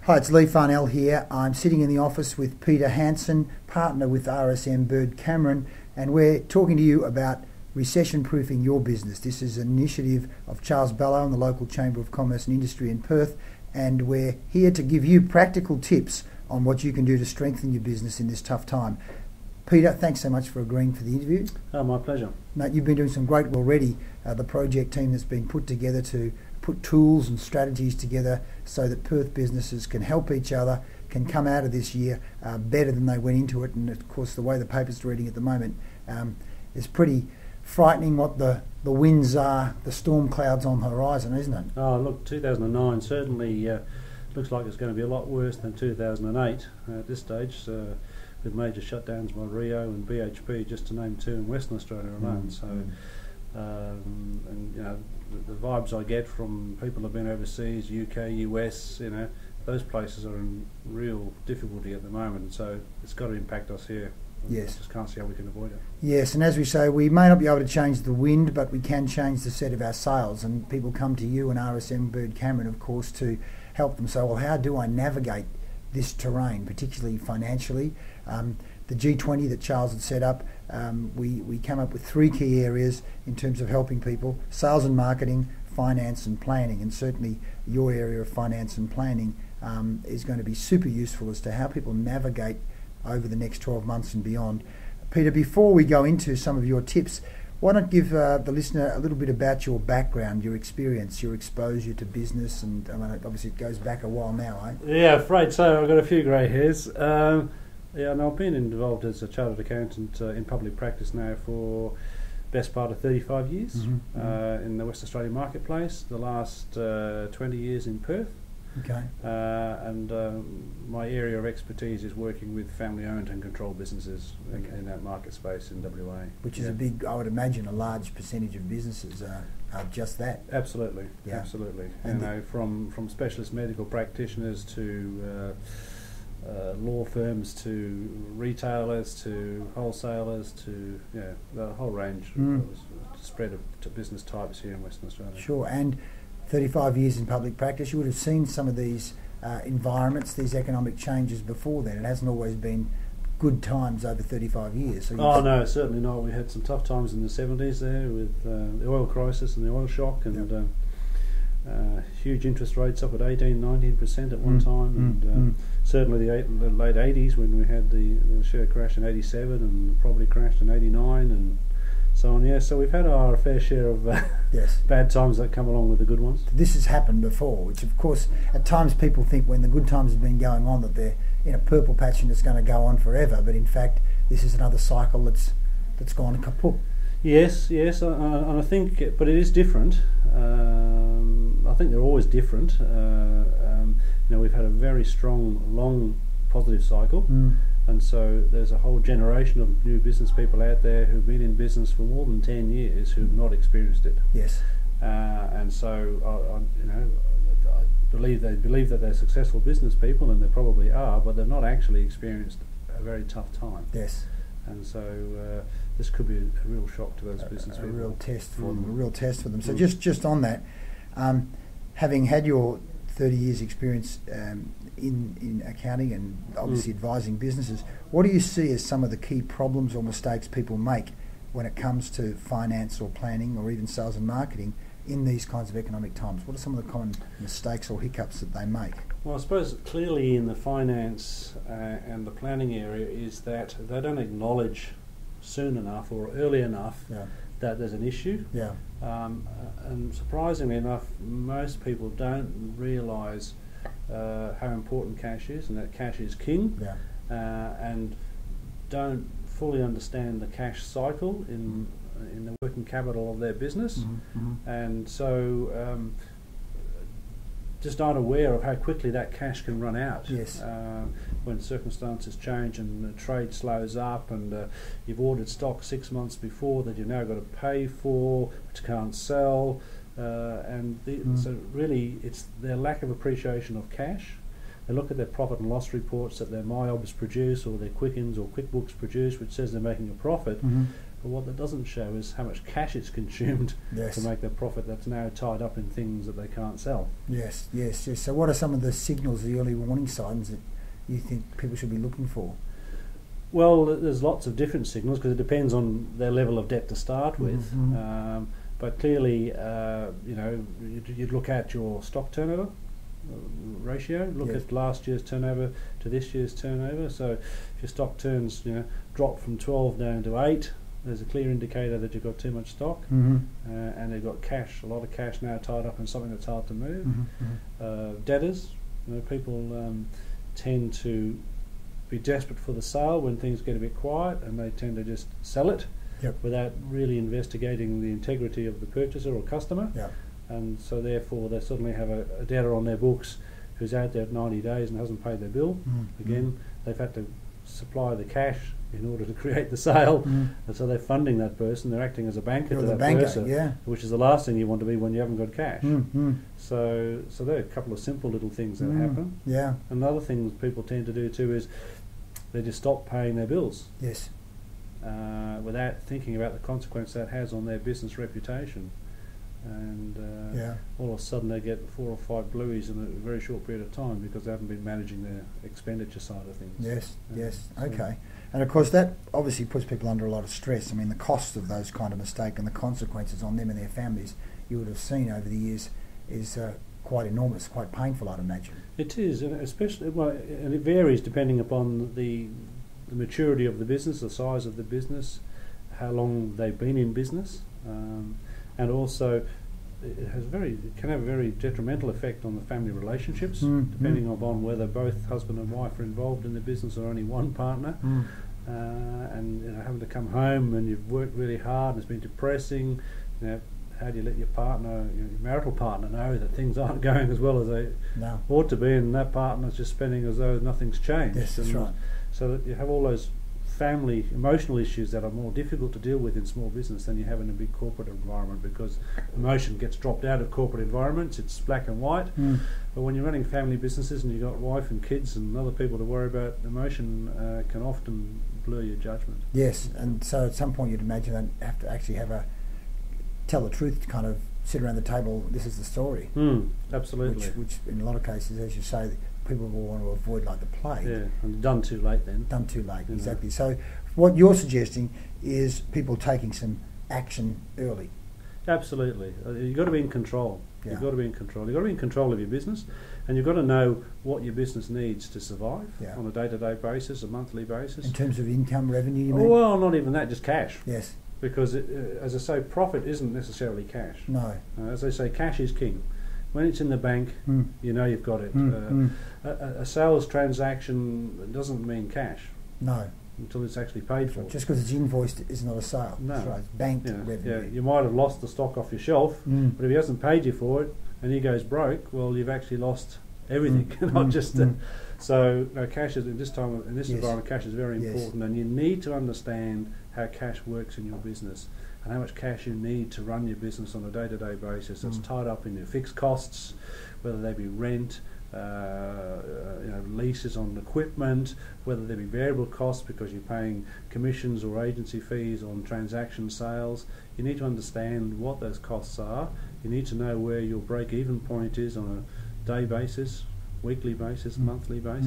Hi, it's Leigh Farnell here. I'm sitting in the office with Peter Hansen, partner with RSM Bird Cameron, and we're talking to you about recession-proofing your business. This is an initiative of Charles Bellow and the local Chamber of Commerce and Industry in Perth, and we're here to give you practical tips on what you can do to strengthen your business in this tough time. Peter, thanks so much for agreeing for the interview. Oh, my pleasure. Mate, you've been doing some great work already. The project team that's been put together to put tools and strategies together so that Perth businesses can help each other, can come out of this year better than they went into it. And of course, the way the paper's reading at the moment is pretty frightening what the winds are, the storm clouds on the horizon, isn't it? Oh, look, 2009 certainly looks like it's going to be a lot worse than 2008 at this stage, with major shutdowns by Rio and BHP, just to name two in Western Australia alone. And you know, the vibes I get from people who've been overseas, UK, US, you know, those places are in real difficulty at the moment, so it's got to impact us here. Yes. I just can't see how we can avoid it. Yes, and as we say, we may not be able to change the wind, but we can change the set of our sails, and people come to you and RSM Bird Cameron, of course, to help them say, well, how do I navigate this terrain, particularly financially? The G20 that Charles had set up, we came up with three key areas in terms of helping people: sales and marketing, finance and planning, and certainly your area of finance and planning is going to be super useful as to how people navigate over the next 12 months and beyond. Peter, before we go into some of your tips, why don't give the listener a little bit about your background, your experience, your exposure to business, and I mean, obviously it goes back a while now, eh? Yeah, afraid so. I've got a few grey hairs. Yeah, and I've been involved as a chartered accountant in public practice now for best part of 35 years in the West Australian marketplace, the last 20 years in Perth. Okay. And my area of expertise is working with family-owned and controlled businesses in that market space in WA. Which is a big, I would imagine, a large percentage of businesses are just that. Absolutely, yeah. Absolutely. And you know, from specialist medical practitioners to law firms to retailers to wholesalers to the whole range spread of business types here in Western Australia. Sure, and 35 years in public practice, you would have seen some of these environments, these economic changes before then. It hasn't always been good times over 35 years. So no, certainly not. We had some tough times in the 70s there with the oil crisis and the oil shock, and huge interest rates up at 18-19% at one time, and certainly the late 80s when we had the share crash in 87 and the property crashed in 89 and so on. Yeah, so we've had our fair share of bad times that come along with the good ones. This has happened before, which of course at times people think when the good times have been going on that they're in a purple patch and it's going to go on forever, but in fact this is another cycle that's gone kaput. Yes, and I think, but it is different. I think they're always different. We've had a very strong, long, positive cycle, and so there's a whole generation of new business people out there who've been in business for more than 10 years who've not experienced it. Yes, and so I believe that they're successful business people, and they probably are, but they've not actually experienced a very tough time. Yes. And so this could be a real shock to those business people. A real test for them. A real test for them. So just on that, having had your 30 years experience in accounting and obviously advising businesses, what do you see as some of the key problems or mistakes people make when it comes to finance or planning or even sales and marketing in these kinds of economic times? What are some of the common mistakes or hiccups that they make? Well, I suppose clearly in the finance and the planning area is that they don't acknowledge soon enough or early enough that there's an issue. Yeah. And surprisingly enough, most people don't realise how important cash is and that cash is king. Yeah. And don't fully understand the cash cycle in the working capital of their business, and so just aren't aware of how quickly that cash can run out. Yes. When circumstances change and the trade slows up, and you've ordered stock 6 months before that you've now got to pay for, but you can't sell, so really it's their lack of appreciation of cash. They look at their profit and loss reports that their MyObs produce or their Quickens or QuickBooks produce, which says they're making a profit, But what that doesn't show is how much cash it's consumed to make the profit that's now tied up in things that they can't sell. Yes. So what are some of the signals, the early warning signs that you think people should be looking for? Well, there's lots of different signals because it depends on their level of debt to start with. But clearly, you'd look at your stock turnover ratio, look at last year's turnover to this year's turnover. So if your stock turns, dropped from 12 down to 8, there's a clear indicator that you've got too much stock, and they've got cash, a lot of cash now tied up in something that's hard to move. Debtors, people tend to be desperate for the sale when things get a bit quiet, and they tend to just sell it without really investigating the integrity of the purchaser or customer. And so therefore they suddenly have a debtor on their books who's out there at 90 days and hasn't paid their bill. Again, they've had to supply the cash in order to create the sale, and so they're funding that person. They're acting as a banker to that person, which is the last thing you want to be when you haven't got cash. So there are a couple of simple little things that happen. Another thing people tend to do too is they just stop paying their bills without thinking about the consequence that has on their business reputation. And all of a sudden they get 4 or 5 blueies in a very short period of time because they haven't been managing their expenditure side of things. Okay. And of course that obviously puts people under a lot of stress. I mean, the cost of those kind of mistakes and the consequences on them and their families, you would have seen over the years, is quite enormous, quite painful, I'd imagine. It is, and especially, and it varies depending upon the maturity of the business, the size of the business, how long they've been in business. And also, it can have a very detrimental effect on the family relationships, depending upon whether both husband and wife are involved in the business or only one partner. And having to come home and you've worked really hard and it's been depressing. How do you let your partner, your marital partner, know that things aren't going as well as they ought to be, and that partner's just spending as though nothing's changed? Yes, that's right. So that you have all those family emotional issues that are more difficult to deal with in small business than you have in a big corporate environment, because emotion gets dropped out of corporate environments. It's black and white. But when you're running family businesses and you've got wife and kids and other people to worry about, emotion can often blur your judgment. Yes, and so at some point you'd imagine they have to actually tell the truth, kind of sit around the table, this is the story. Absolutely. Which in a lot of cases, as you say, people will want to avoid like the plague. Yeah, and done too late then. Done too late, exactly. So what you're suggesting is people taking some action early. Absolutely. You've got to be in control. You've got to be in control. You've got to be in control of your business, and you've got to know what your business needs to survive on a day-to-day basis, a monthly basis. In terms of income, revenue, you mean? Well, not even that, just cash. Yes. Because, as I say, profit isn't necessarily cash. No. As I say, cash is king. When it's in the bank, you know you've got it. A sales transaction doesn't mean cash. No. Until it's actually paid for. Just because it's invoiced is not a sale. No. That's right. It's banked revenue. Yeah. You might have lost the stock off your shelf, but if he hasn't paid you for it and he goes broke, well, you've actually lost everything, not just... So cash is, in this environment, cash is very important, and you need to understand how cash works in your business and how much cash you need to run your business on a day-to-day basis. It's tied up in your fixed costs, whether they be rent, leases on equipment, whether they be variable costs because you're paying commissions or agency fees on transaction sales. You need to understand what those costs are. You need to know where your break-even point is on a day basis, weekly basis, monthly basis.